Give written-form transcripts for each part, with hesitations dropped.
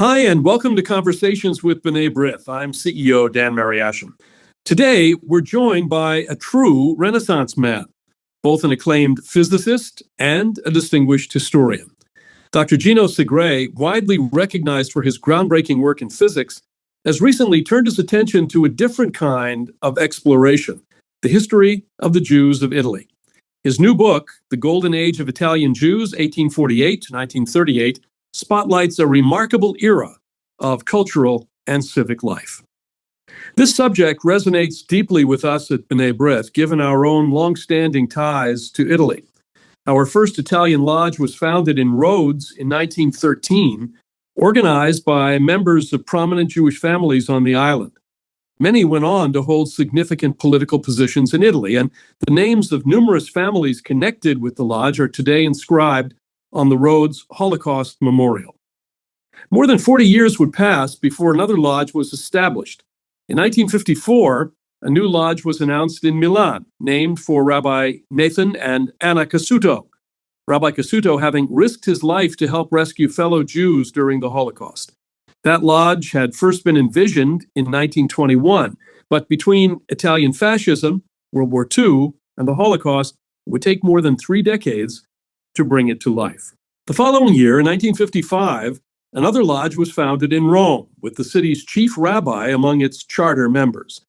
Hi, and welcome to Conversations with B'nai B'rith. I'm CEO Dan Mariaschin. Today, we're joined by a true Renaissance man, both an acclaimed physicist and a distinguished historian. Dr. Gino Segrè, widely recognized for his groundbreaking work in physics, has recently turned his attention to a different kind of exploration, the history of the Jews of Italy. His new book, The Golden Age of Italian Jews, 1848 to 1938, spotlights a remarkable era of cultural and civic life. This subject resonates deeply with us at B'nai B'rith, given our own long-standing ties to Italy. Our first Italian lodge was founded in Rhodes in 1913, organized by members of prominent Jewish families on the island. Many went on to hold significant political positions in Italy, and the names of numerous families connected with the lodge are today inscribed on the Rhodes Holocaust Memorial. More than 40 years would pass before another lodge was established. In 1954, a new lodge was announced in Milan, named for Rabbi Nathan and Anna Cassuto, Rabbi Cassuto having risked his life to help rescue fellow Jews during the Holocaust. That lodge had first been envisioned in 1921, but between Italian fascism, World War II, and the Holocaust, it would take more than 3 decades to bring it to life. The following year, in 1955, another lodge was founded in Rome, with the city's chief rabbi among its charter members.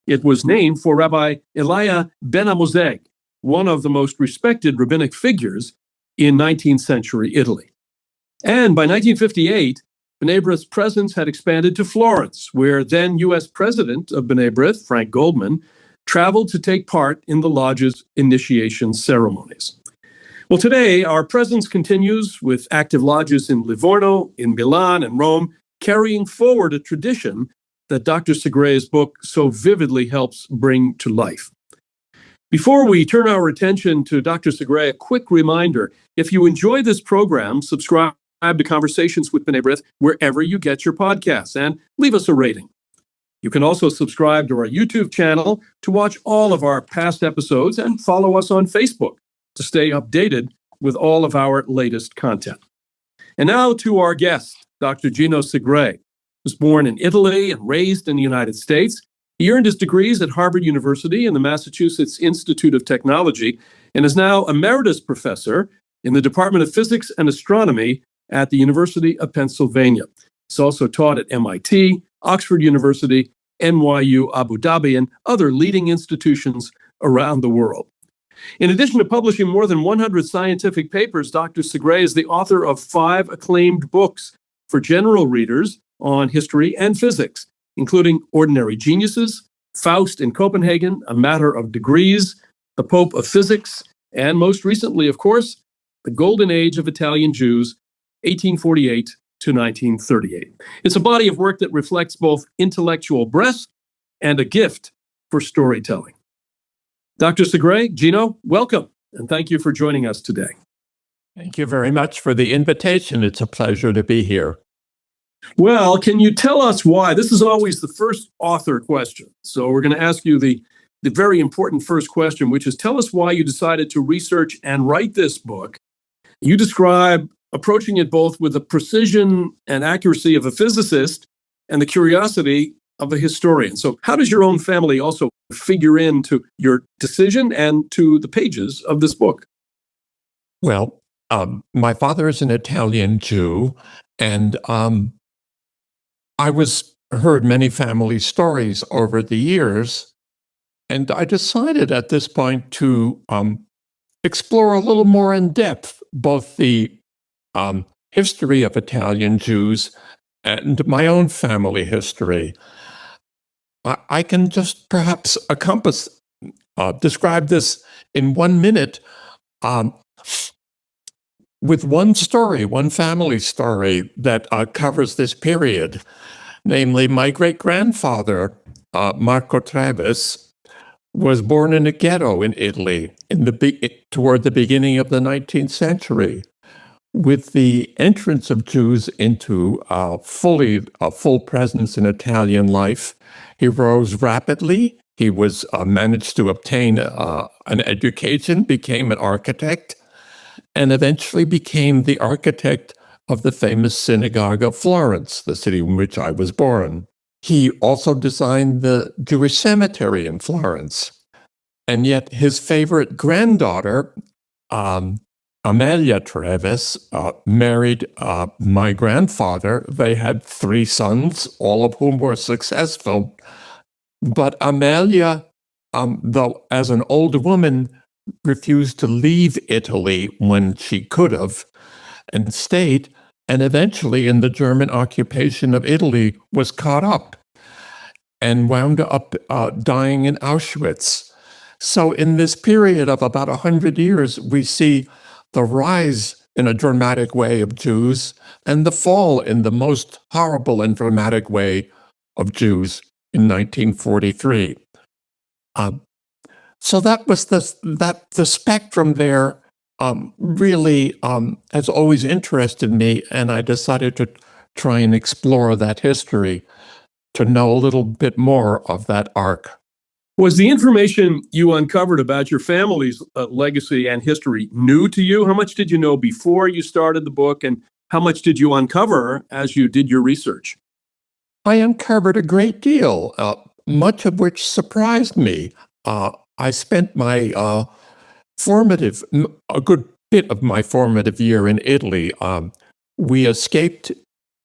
It was named for Rabbi Elia ben Amozeg, one of the most respected rabbinic figures in 19th century Italy. And by 1958, B'nai B'rith's presence had expanded to Florence, where then U.S. President of B'nai B'rith, Frank Goldman, traveled to take part in the lodge's initiation ceremonies. Well, today, our presence continues with active lodges in Livorno, in Milan, and Rome, carrying forward a tradition that Dr. Segré's book so vividly helps bring to life. Before we turn our attention to Dr. Segrè, a quick reminder, if you enjoy this program, subscribe to Conversations with B'nai B'rith wherever you get your podcasts and leave us a rating. You can also subscribe to our YouTube channel to watch all of our past episodes and follow us on Facebook to stay updated with all of our latest content. And now to our guest, Dr. Gino Segrè. He was born in Italy and raised in the United States. He earned his degrees at Harvard University and the Massachusetts Institute of Technology and is now emeritus professor in the Department of Physics and Astronomy at the University of Pennsylvania. He's also taught at MIT, Oxford University, NYU Abu Dhabi, and other leading institutions around the world. In addition to publishing more than 100 scientific papers, Dr. Segrè is the author of 5 acclaimed books for general readers on history and physics, including Ordinary Geniuses, Faust in Copenhagen, A Matter of Degrees, The Pope of Physics, and most recently, of course, The Golden Age of Italian Jews, 1848 to 1938. It's a body of work that reflects both intellectual breadth and a gift for storytelling. Dr. Segrè, Gino, welcome, and thank you for joining us today. Thank you very much for the invitation. It's a pleasure to be here. Well, can you tell us why? This is always the first author question. So we're going to ask you the very important first question, which is tell us why you decided to research and write this book. You describe approaching it both with the precision and accuracy of a physicist and the curiosity of a historian. So how does your own family also figure into your decision and to the pages of this book? Well, my father is an Italian Jew, and I heard many family stories over the years, and I decided at this point to explore a little more in depth both the history of Italian Jews and my own family history. I can just perhaps describe this in 1 minute with one story, one family story that covers this period. Namely, my great-grandfather, Marco Travis, was born in a ghetto in Italy toward the beginning of the 19th century. With the entrance of Jews into a full presence in Italian life, he rose rapidly. He managed to obtain an education, became an architect, and eventually became the architect of the famous synagogue of Florence, the city in which I was born. He also designed the Jewish cemetery in Florence. And yet his favorite granddaughter, Amalia Treves, married my grandfather. They had 3 sons, all of whom were successful. But Amalia, though as an older woman, refused to leave Italy when she could have and stayed, and eventually in the German occupation of Italy was caught up and wound up dying in Auschwitz. So in this period of about 100 years, we see the rise in a dramatic way of Jews and the fall in the most horrible and dramatic way of Jews in 1943. So that was the spectrum there really has always interested me, and I decided to try and explore that history to know a little bit more of that arc. Was the information you uncovered about your family's legacy and history new to you? How much did you know before you started the book, and how much did you uncover as you did your research? I uncovered a great deal, much of which surprised me. I spent my a good bit of my formative year in Italy. We escaped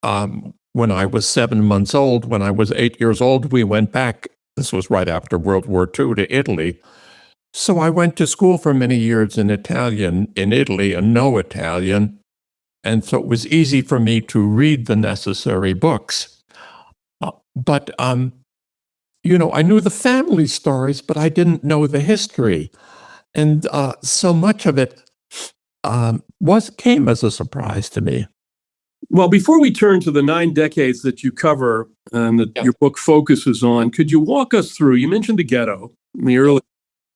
when I was 7 months old. When I was 8 years old, we went back. This was right after World War II to Italy. So I went to school for many years in Italian in Italy and know Italian. And so it was easy for me to read the necessary books. But I knew the family stories, but I didn't know the history. And so much of it came as a surprise to me. Well, before we turn to the 9 decades that you cover and that your book focuses on, could you walk us through? You mentioned the ghetto in the early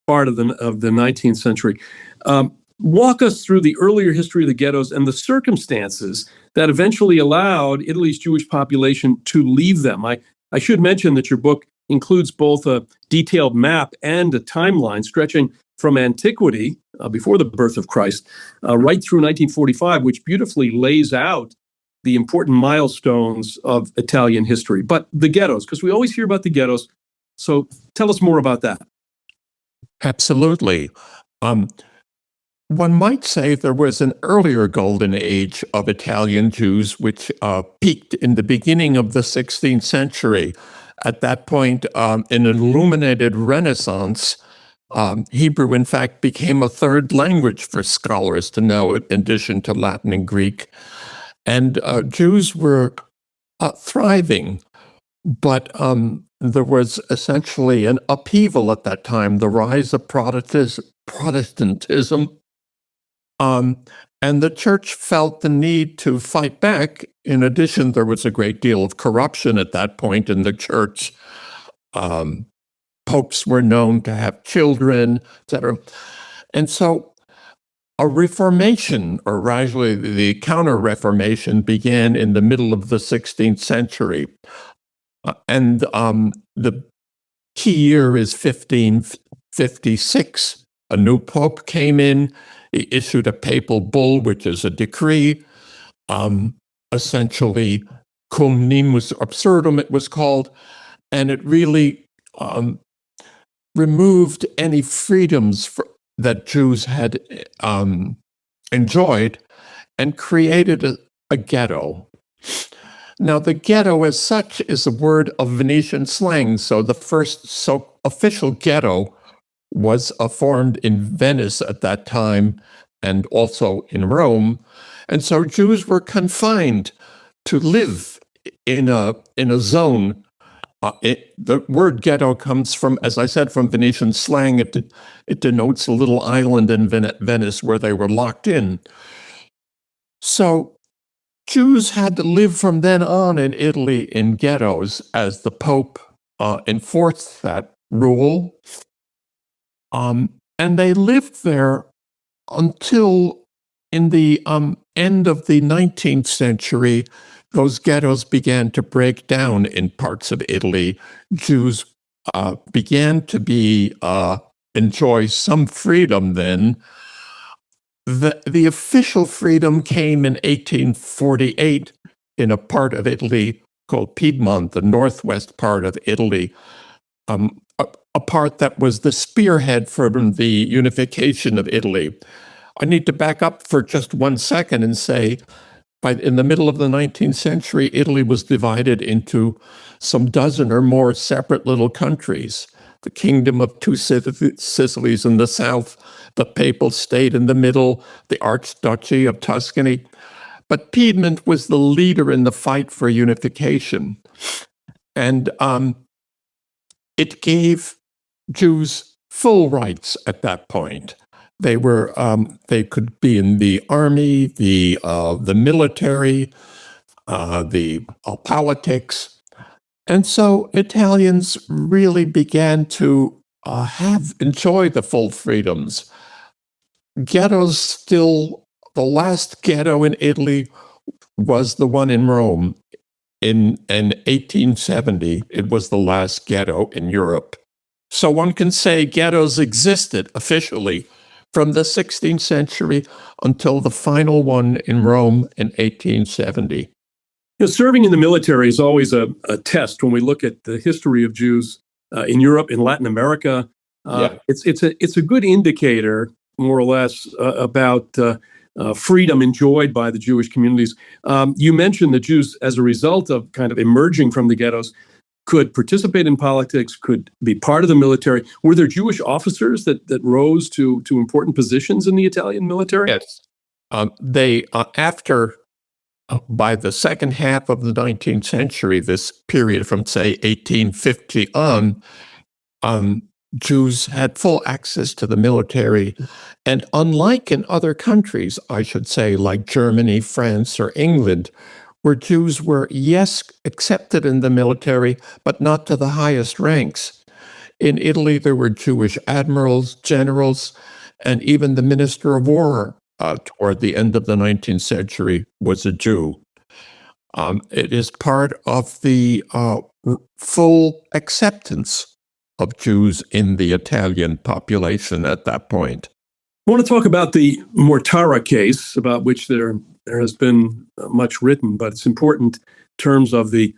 part of the 19th century. Walk us through the earlier history of the ghettos and the circumstances that eventually allowed Italy's Jewish population to leave them. I should mention that your book includes both a detailed map and a timeline stretching from antiquity, before the birth of Christ, right through 1945, which beautifully lays out the important milestones of Italian history. But the ghettos, because we always hear about the ghettos. So tell us more about that. Absolutely. One might say there was an earlier golden age of Italian Jews, which peaked in the beginning of the 16th century. At that point, in an illuminated Renaissance, Hebrew, in fact, became a third language for scholars to know, in addition to Latin and Greek. And Jews were thriving, but there was essentially an upheaval at that time, the rise of Protestantism. And the church felt the need to fight back. In addition, there was a great deal of corruption at that point in the church. Popes were known to have children, etc. And so a reformation, or actually the counter-reformation, began in the middle of the 16th century. And the key year is 1556. A new pope came in. He issued a papal bull, which is a decree, essentially cum nimus absurdum, it was called, and it really removed any freedoms that Jews had enjoyed and created a ghetto. Now, the ghetto as such is a word of Venetian slang, so the first official ghetto was formed in Venice at that time and also in Rome. And so Jews were confined to live in a zone. The word ghetto comes from, as I said, from Venetian slang. It denotes a little island in Venice where they were locked in. So Jews had to live from then on in Italy in ghettos as the Pope enforced that rule. And they lived there until in the end of the 19th century. Those ghettos began to break down in parts of Italy. Jews began to enjoy some freedom then, the official freedom came in 1848 in a part of Italy called Piedmont, the northwest part of Italy, a part that was the spearhead for the unification of Italy. I need to back up for just 1 second and say, in the middle of the 19th century, Italy was divided into some dozen or more separate little countries. The Kingdom of Two Sicilies in the south, the Papal State in the middle, the Archduchy of Tuscany. But Piedmont was the leader in the fight for unification. And it gave Jews full rights at that point. They could be in the army, the military, the politics, and so Italians really began to enjoy the full freedoms. Ghettos still, the last ghetto in Italy was the one in Rome. In 1870, it was the last ghetto in Europe. So one can say ghettos existed officially from the 16th century until the final one in Rome in 1870. Serving in the military is always a test when we look at the history of Jews in Europe, in Latin America. It's a good indicator, more or less, about freedom enjoyed by the Jewish communities. You mentioned that Jews, as a result of kind of emerging from the ghettos, could participate in politics, could be part of the military. Were there Jewish officers that rose to important positions in the Italian military? Yes. By the second half of the 19th century, this period from, say, 1850 on, Jews had full access to the military. And unlike in other countries, I should say, like Germany, France, or England, where Jews were, yes, accepted in the military, but not to the highest ranks. In Italy, there were Jewish admirals, generals, and even the Minister of War toward the end of the 19th century was a Jew. It is part of the full acceptance of Jews in the Italian population at that point. I want to talk about the Mortara case, about which there has been much written, but it's important in terms of the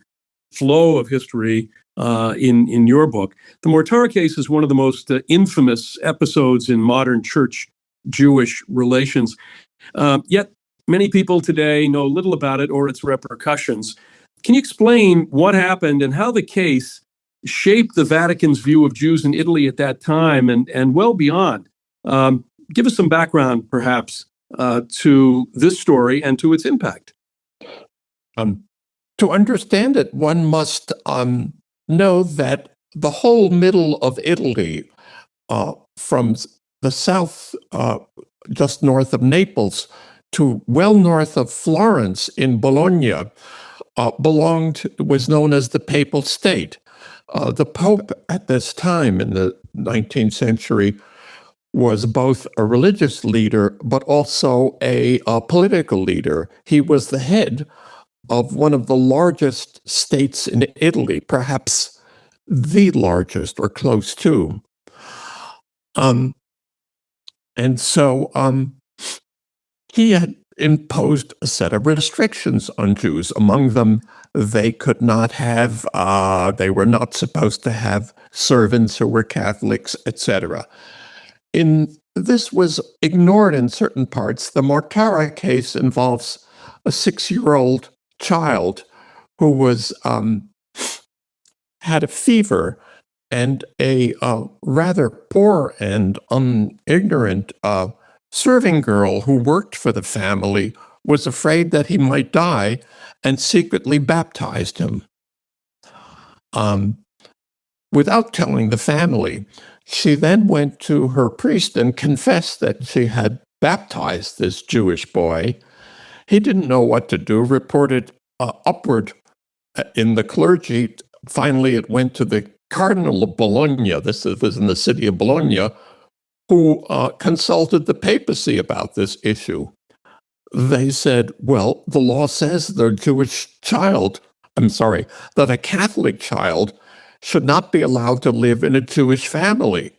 flow of history in your book. The Mortara case is one of the most infamous episodes in modern church-Jewish relations. Yet many people today know little about it or its repercussions. Can you explain what happened and how the case shaped the Vatican's view of Jews in Italy at that time and well beyond? Give us some background, perhaps, to this story and to its impact. To understand it, one must know that the whole middle of Italy, from the south, just north of Naples, to well north of Florence in Bologna, was known as the Papal State. The Pope at this time in the 19th century was both a religious leader, but also a political leader. He was the head of one of the largest states in Italy, perhaps the largest or close to. And so he had imposed a set of restrictions on Jews. Among them, they could not have, they were not supposed to have servants who were Catholics, etc. This was ignored in certain parts. The Mortara case involves a 6-year-old child who was had a fever, and a rather poor and ignorant serving girl who worked for the family was afraid that he might die and secretly baptized him. Without telling the family, she then went to her priest and confessed that she had baptized this Jewish boy. He didn't know what to do, reported upward in the clergy. Finally, it went to the Cardinal of Bologna, this was in the city of Bologna, who consulted the papacy about this issue. They said, well, the law says that a Catholic child should not be allowed to live in a Jewish family.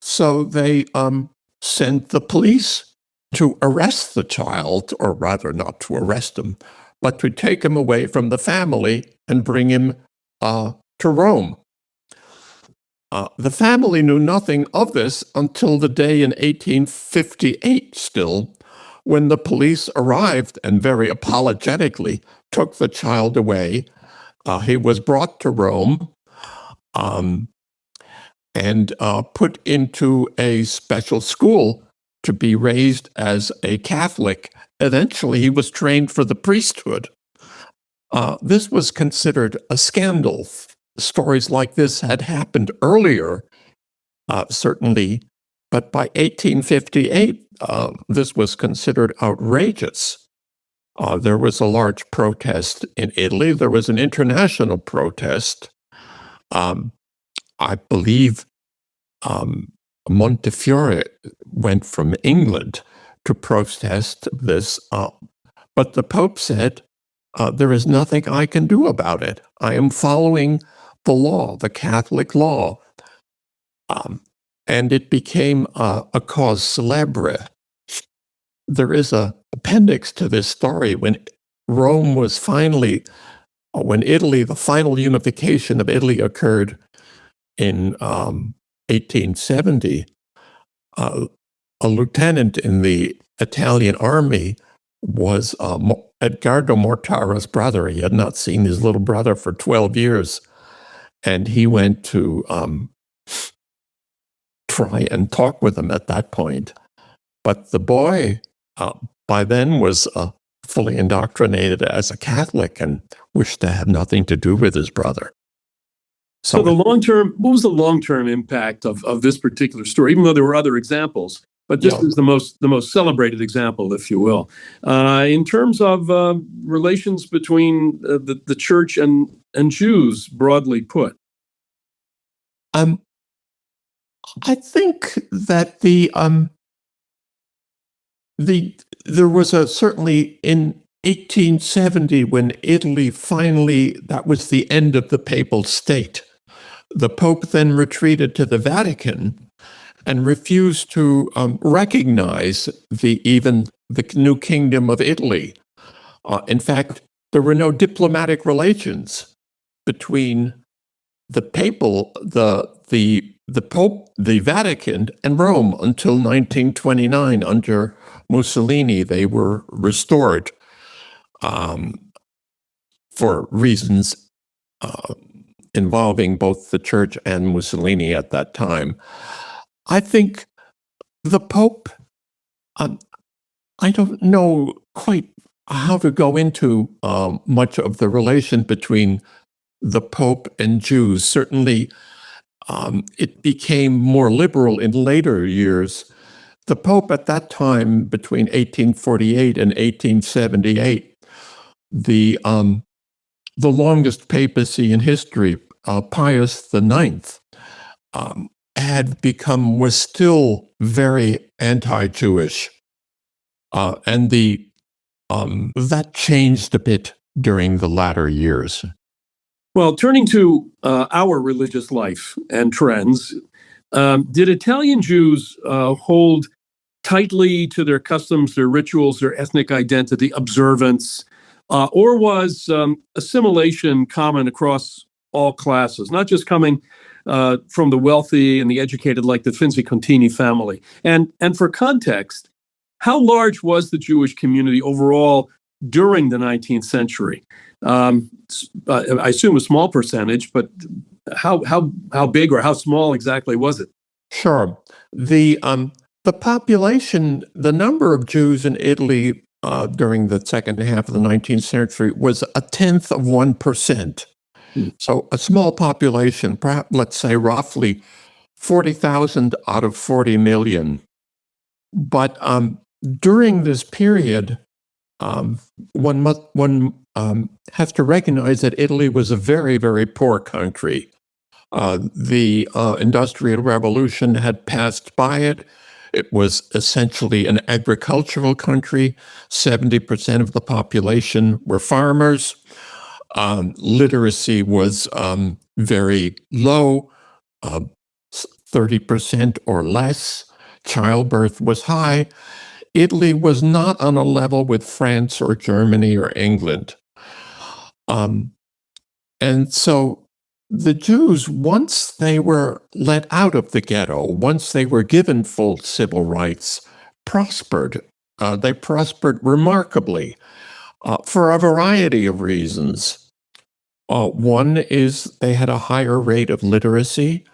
So they sent the police to arrest the child, or rather not to arrest him, but to take him away from the family and bring him to Rome. The family knew nothing of this until the day in 1858 still, when the police arrived and very apologetically took the child away. He was brought to Rome and put into a special school to be raised as a Catholic. Eventually, he was trained for the priesthood. This was considered a scandal. Stories like this had happened earlier, certainly, but by 1858, this was considered outrageous. There was a large protest in Italy. There was an international protest. I believe Montefiore went from England to protest this, but the Pope said, there is nothing I can do about it. I am following the law, the Catholic law. And it became a cause célèbre. There is an appendix to this story. When Rome was finally, when Italy, the final unification of Italy occurred in 1870, a lieutenant in the Italian army was Edgardo Mortara's brother. He had not seen his little brother for 12 years. And he went to try and talk with him at that point. But the boy, by then, was fully indoctrinated as a Catholic and wished to have nothing to do with his brother. So the long-term, what was the long-term impact of this particular story, even though there were other examples? But this is the most celebrated example, if you will, in terms of relations between the church and Jews, broadly put. I think that there was certainly in 1870 when Italy finally, that was the end of the papal state. The Pope then retreated to the Vatican and refused to recognize even the new kingdom of Italy. In fact, there were no diplomatic relations between the papal, the Pope, the Vatican, and Rome until 1929. Under Mussolini, they were restored for reasons involving both the church and Mussolini at that time. I think the Pope, I don't know quite how to go into much of the relation between the Pope and Jews. Certainly, it became more liberal in later years. The Pope at that time, between 1848 and 1878, the longest papacy in history, Pius IX, was still very anti-Jewish, and that changed a bit during the latter years. Well, turning to our religious life and trends, did Italian Jews hold tightly to their customs, their rituals, their ethnic identity, observance, or was assimilation common across all classes, not just coming from the wealthy and the educated like the Finzi-Contini family? And for context, how large was the Jewish community overall during the 19th century? I assume a small percentage, but how big or how small exactly was it? Sure. The population, the number of Jews in Italy during the second half of the 19th century was 0.1%. So a small population, perhaps, let's say roughly 40,000 out of 40 million. But during this period, one has to recognize that Italy was a very, very poor country. The Industrial Revolution had passed by it. It was essentially an agricultural country. 70% of the population were farmers. Literacy was very low, 30% or less. Childbirth was high. Italy was not on a level with France or Germany or England. And so the Jews, once they were let out of the ghetto, once they were given full civil rights, prospered. They prospered remarkably for a variety of reasons. One is they had a higher rate of literacy.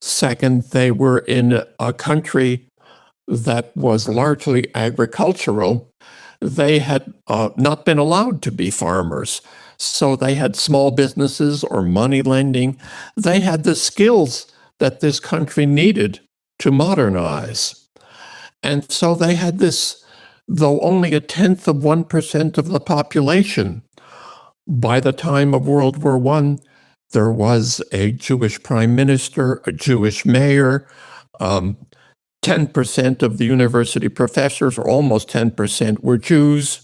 Second, they were in a country that was largely agricultural. They had not been allowed to be farmers. So they had small businesses or money lending. They had the skills that this country needed to modernize. And so they had this, though only 0.1% of the population. By the time of World War I, there was a Jewish prime minister, a Jewish mayor, 10% of the university professors, or almost 10%, were Jews.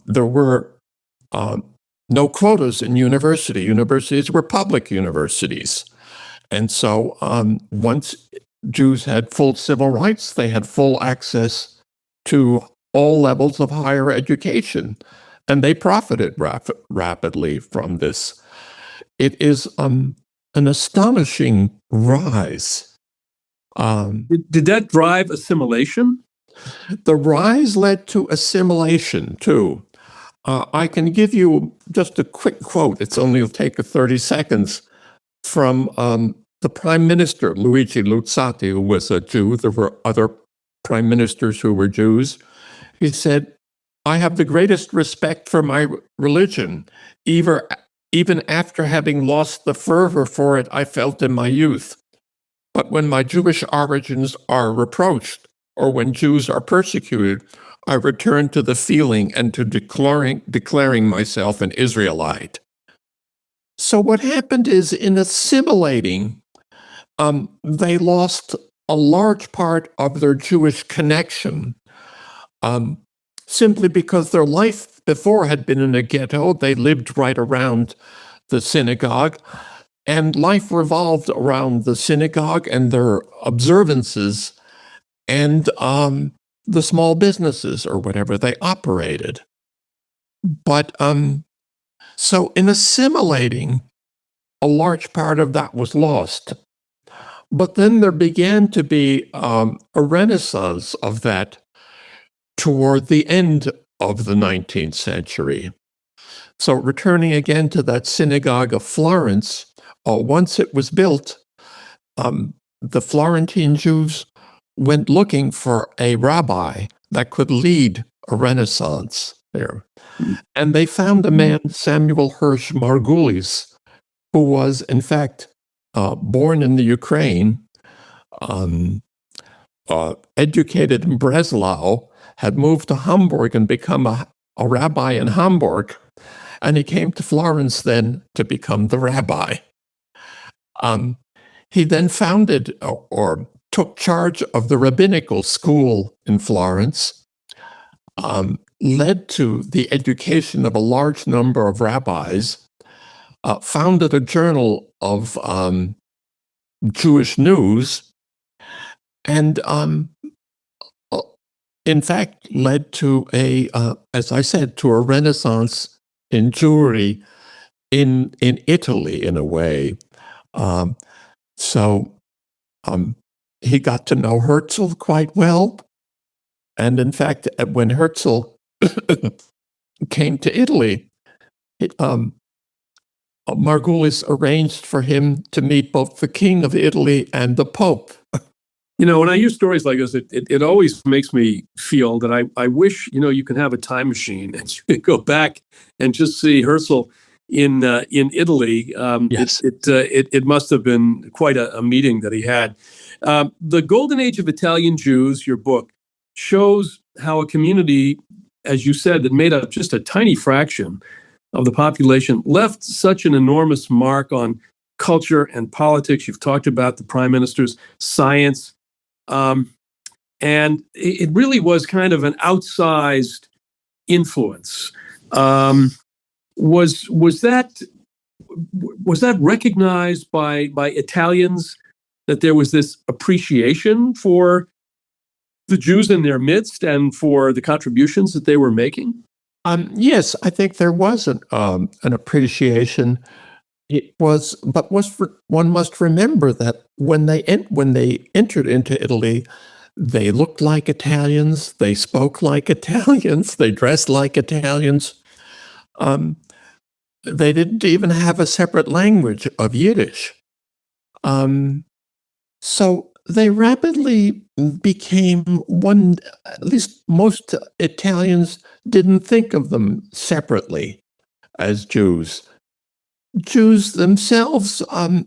There were no quotas in university. Universities were public universities. And so once Jews had full civil rights, they had full access to all levels of higher education. And they profited rapidly from this. It is an astonishing rise. Did that drive assimilation? The rise led to assimilation, too. I can give you just a quick quote. It'll take 30 seconds from the Prime Minister, Luigi Luzzati, who was a Jew. There were other prime ministers who were Jews. He said, "I have the greatest respect for my religion, even after having lost the fervor for it I felt in my youth. But when my Jewish origins are reproached, or when Jews are persecuted, I return to the feeling and to declaring myself an Israelite." So what happened is, in assimilating, they lost a large part of their Jewish connection, simply because their life before had been in a ghetto. They lived right around the synagogue, and life revolved around the synagogue and their observances and the small businesses or whatever they operated. But so in assimilating, a large part of that was lost. But then there began to be a renaissance of that toward the end of the 19th century. So returning again to that synagogue of Florence, once it was built, the Florentine Jews went looking for a rabbi that could lead a renaissance there. And they found a man, Samuel Hirsch Margulis, who was, in fact, born in the Ukraine, educated in Breslau, had moved to Hamburg and become a rabbi in Hamburg, and he came to Florence then to become the rabbi. He then founded or took charge of the rabbinical school in Florence, led to the education of a large number of rabbis, founded a journal of Jewish news, and in fact led to as I said, to a renaissance in Jewry in Italy, in a way. So he got to know Herzl quite well. And in fact, when Herzl came to Italy, Margulis arranged for him to meet both the King of Italy and the Pope. You know, when I hear stories like this, it always makes me feel that I wish, you can have a time machine and you could go back and just see Herzl in Italy. Yes. It must have been quite a meeting that he had. The Golden Age of Italian Jews, your book, shows how a community, as you said, that made up just a tiny fraction of the population, left such an enormous mark on culture and politics. You've talked about the prime minister's science. And it really was kind of an outsized influence. Was that recognized by Italians, that there was this appreciation for the Jews in their midst and for the contributions that they were making? Yes, I think there was an appreciation. It was, but one must remember that when they entered into Italy, they looked like Italians, they spoke like Italians, they dressed like Italians. They didn't even have a separate language of Yiddish. So they rapidly became one, at least most Italians didn't think of them separately as Jews. Jews themselves,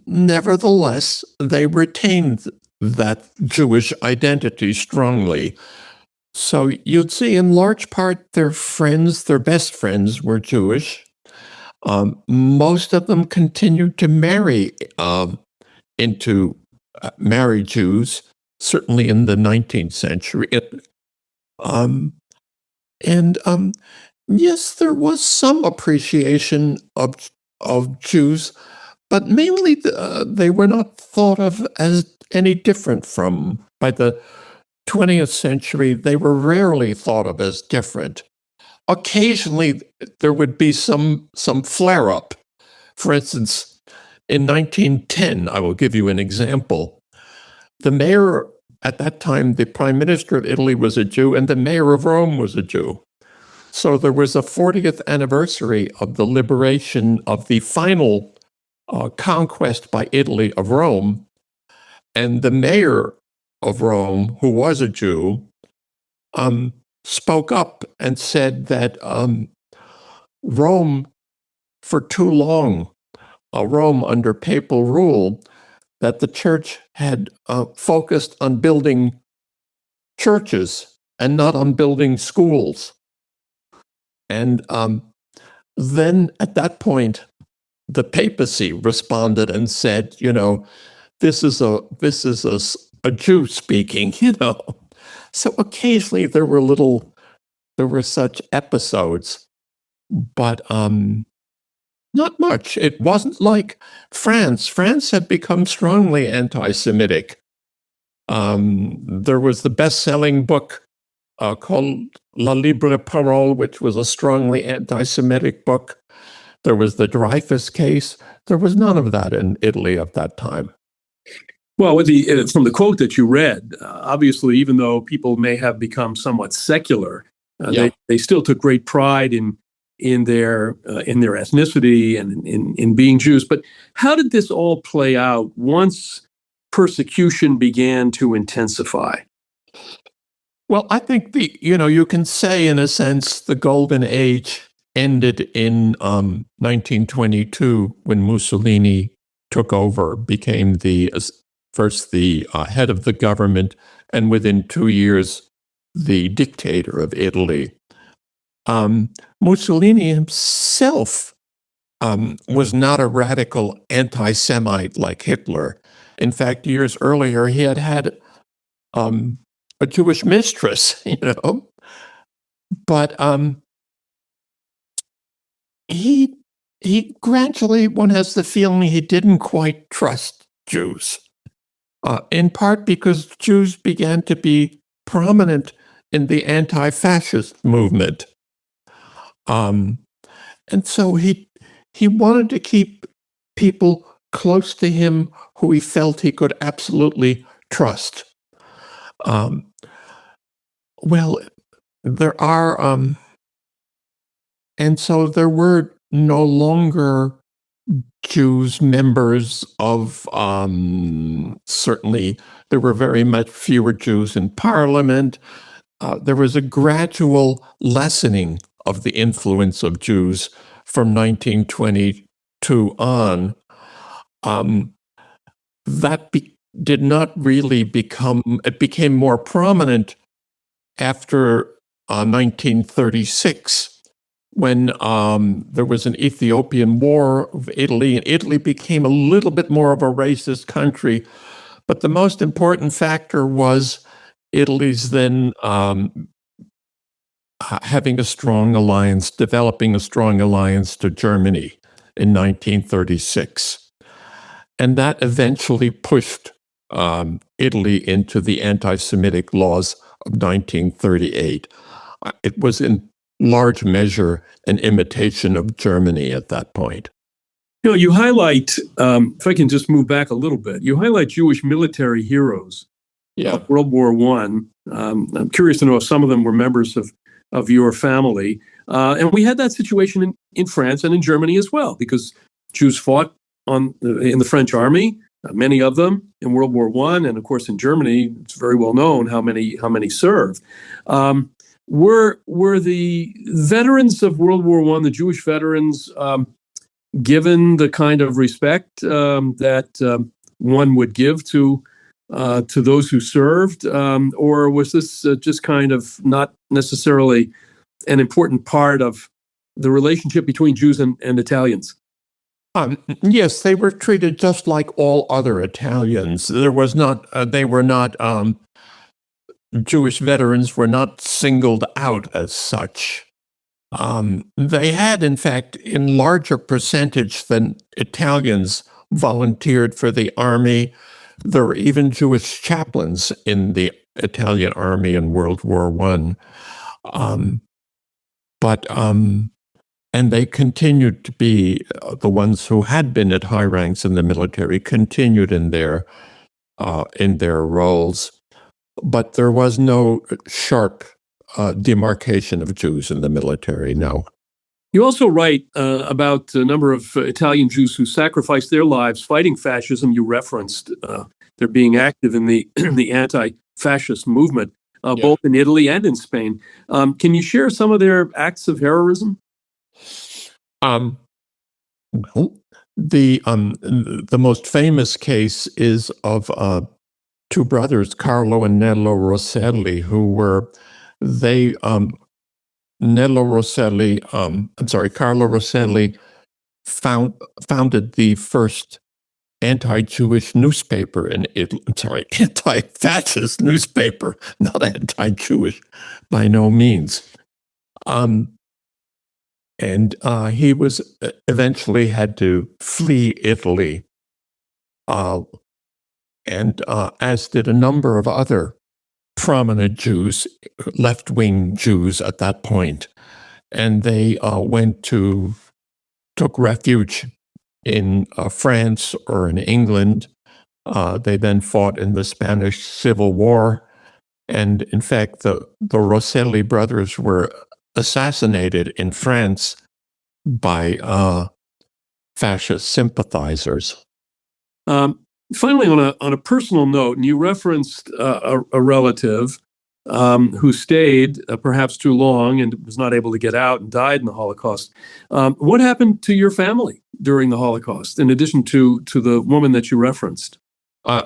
nevertheless, they retained that Jewish identity strongly. So you'd see in large part their friends, their best friends were Jewish. Most of them continued to marry marry Jews, certainly in the 19th century. Yes, there was some appreciation of Jews, but mainly they were not thought of as any different from. By the 20th century, they were rarely thought of as different. Occasionally, there would be some flare-up. For instance, in 1910, I will give you an example. The mayor, at that time, the prime minister of Italy was a Jew, and the mayor of Rome was a Jew. So there was a 40th anniversary of the liberation of the final conquest by Italy of Rome, and the mayor of Rome, who was a Jew, spoke up and said that Rome, for too long, Rome under papal rule, that the church had focused on building churches and not on building schools. And then at that point, the papacy responded and said, this is a Jew speaking, So occasionally there were such episodes, but not much. It wasn't like France. France had become strongly anti-Semitic. There was the best-selling book called La Libre Parole, which was a strongly anti-Semitic book. There was the Dreyfus case. There was none of that in Italy at that time. Well, from the quote that you read, obviously, even though people may have become somewhat secular, they still took great pride in their ethnicity and in being Jews. But how did this all play out once persecution began to intensify? Well, I think you can say in a sense the golden age ended in 1922 when Mussolini took over, became first the head of the government, and within 2 years, the dictator of Italy. Mussolini himself was not a radical anti-Semite like Hitler. In fact, years earlier, he had a Jewish mistress, but he gradually, one has the feeling he didn't quite trust Jews, in part because Jews began to be prominent in the anti-fascist movement. And so he wanted to keep people close to him who he felt he could absolutely trust. Well, there are, and so there were no longer Jews members of, certainly there were very much fewer Jews in parliament. There was a gradual lessening of the influence of Jews from 1922 on. That did not really it became more prominent after 1936, when there was an Ethiopian war of Italy, and Italy became a little bit more of a racist country. But the most important factor was Italy's then having a strong alliance, developing a strong alliance to Germany in 1936. And that eventually pushed Italy into the anti-Semitic laws of 1938. It was in large measure an imitation of Germany at that point. You know, you highlight, if I can just move back a little bit, you highlight Jewish military heroes of World War One. I'm curious to know if some of them were members of your family. And we had that situation in France and in Germany as well, because Jews fought in the French army, many of them in World War One, and of course in Germany, it's very well known how many served. Were the veterans of World War One, the Jewish veterans, given the kind of respect that one would give to those who served, or was this just kind of not necessarily an important part of the relationship between Jews and Italians? Yes, they were treated just like all other Italians. There was not. They were not. Jewish veterans were not singled out as such. They had, in fact, in larger percentage than Italians, volunteered for the army. There were even Jewish chaplains in the Italian army in World War One. And they continued to be the ones who had been at high ranks in the military, continued in their roles. But there was no sharp demarcation of Jews in the military, no. You also write about a number of Italian Jews who sacrificed their lives fighting fascism. You referenced their being active in the anti-fascist movement, both in Italy and in Spain. Can you share some of their acts of heroism? Well, the most famous case is of two brothers, Carlo and Nello Rosselli, who were Carlo Rosselli founded the first anti-Jewish newspaper in Italy. Anti-fascist newspaper, not anti-Jewish by no means. And he was eventually had to flee Italy, and as did a number of other prominent Jews, left-wing Jews at that point. And they took refuge in France or in England. They then fought in the Spanish Civil War. And in fact, the Rosselli brothers were assassinated in France by fascist sympathizers. Finally, on a personal note, and you referenced a relative who stayed perhaps too long and was not able to get out and died in the Holocaust. What happened to your family during the Holocaust, in addition to the woman that you referenced?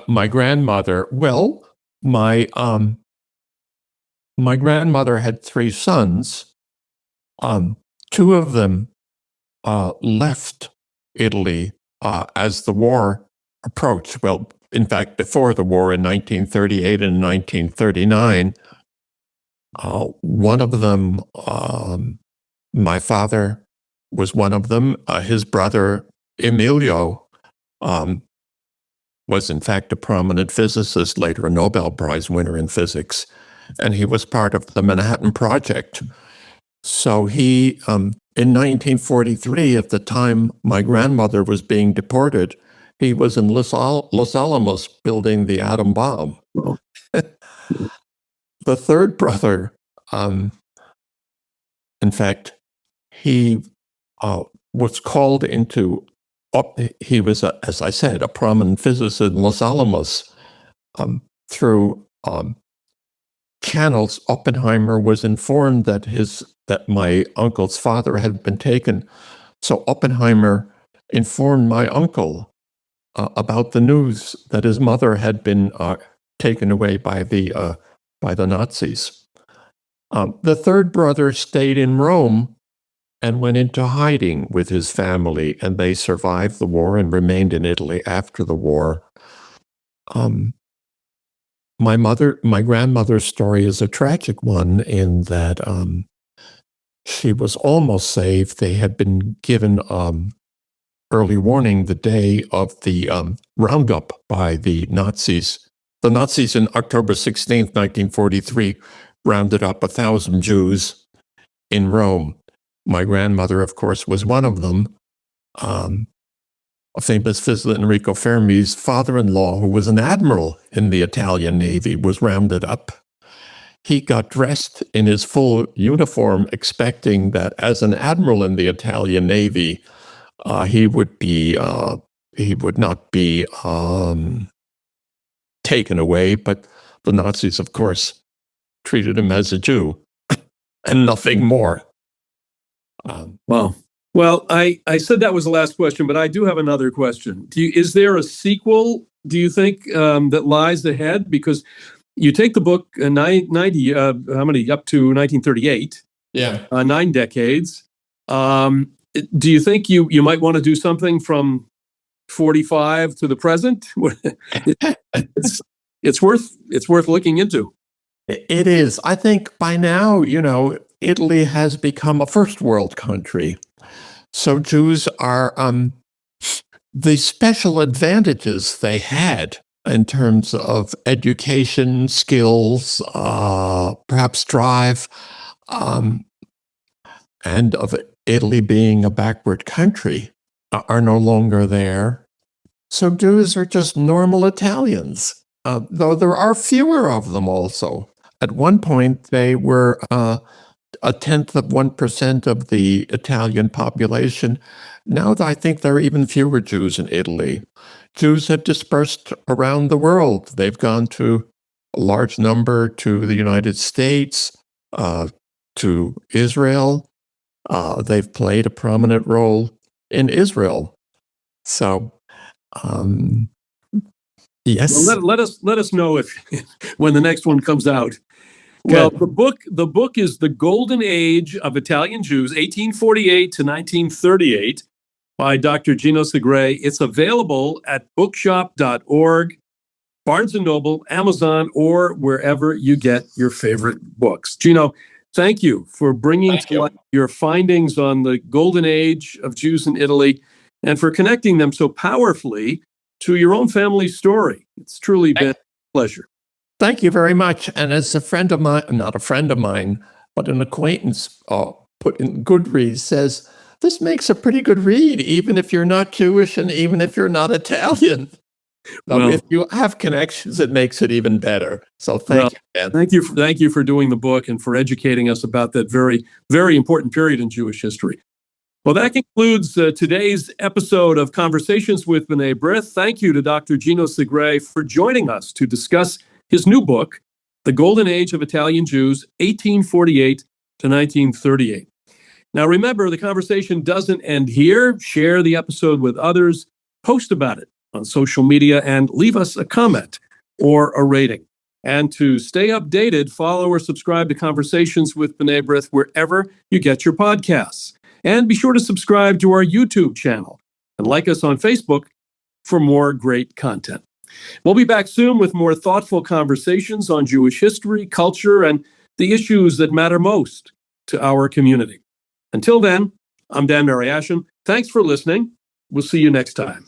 My grandmother. Well, my grandmother had three sons. Two of them left Italy as the war approached. Well, in fact, before the war in 1938 and 1939, one of them, my father was one of them. His brother, Emilio, was in fact a prominent physicist, later a Nobel Prize winner in physics, and he was part of the Manhattan Project. So he, in 1943, at the time my grandmother was being deported, he was in Los Alamos building the atom bomb. The third brother, in fact, he was called into, he was, as I said, a prominent physicist in Los Alamos. Through channels, Oppenheimer was informed that my uncle's father had been taken. So Oppenheimer informed my uncle about the news that his mother had been taken away by the Nazis. The third brother stayed in Rome and went into hiding with his family, and they survived the war and remained in Italy after the war. My grandmother's story is a tragic one in that she was almost saved. They had been given early warning the day of the roundup by the Nazis The Nazis in October 16th, 1943, rounded up 1,000 Jews in Rome. My grandmother, of course, was one of them. A famous physicist, Enrico Fermi's father-in-law, who was an admiral in the Italian Navy, was rounded up. He got dressed in his full uniform, expecting that as an admiral in the Italian Navy, he would not be taken away. But the Nazis, of course, treated him as a Jew and nothing more. Wow. Well, I said that was the last question, but I do have another question. Is there a sequel, do you think, that lies ahead? Because you take the book, 90, up to 1938, 9 decades. Do you think you might want to do something from 45 to the present? It's worth looking into. It is. I think by now, Italy has become a first world country. So Jews are the special advantages they had in terms of education, skills, perhaps drive, and of Italy being a backward country are no longer there. So Jews are just normal Italians, though there are fewer of them also. At one point, they were 0.1% of the Italian population. Now I think there are even fewer Jews in Italy. Jews have dispersed around the world. They've gone to a large number to the United States, to Israel. They've played a prominent role in Israel. So, yes. Well, let us know if when the next one comes out. Good. Well, the book is The Golden Age of Italian Jews, 1848 to 1938, by Dr. Gino Segrè. It's available at bookshop.org, Barnes & Noble, Amazon, or wherever you get your favorite books. Gino, thank you for bringing to light your findings on the golden age of Jews in Italy and for connecting them so powerfully to your own family story. It's truly been a pleasure. Thank you very much. And as a friend of mine, not a friend of mine, but an acquaintance put in Goodreads, says, this makes a pretty good read, even if you're not Jewish and even if you're not Italian. Well, if you have connections, it makes it even better. So thank you, Dan. Thank you for doing the book and for educating us about that very, very important period in Jewish history. Well, that concludes today's episode of Conversations with B'nai B'rith. Thank you to Dr. Gino Segrè for joining us to discuss his new book, The Golden Age of Italian Jews, 1848 to 1938. Now, remember, the conversation doesn't end here. Share the episode with others, post about it on social media, and leave us a comment or a rating. And to stay updated, follow or subscribe to Conversations with B'nai B'rith wherever you get your podcasts. And be sure to subscribe to our YouTube channel and like us on Facebook for more great content. We'll be back soon with more thoughtful conversations on Jewish history, culture, and the issues that matter most to our community. Until then, I'm Dan Mariaschin. Thanks for listening. We'll see you next time.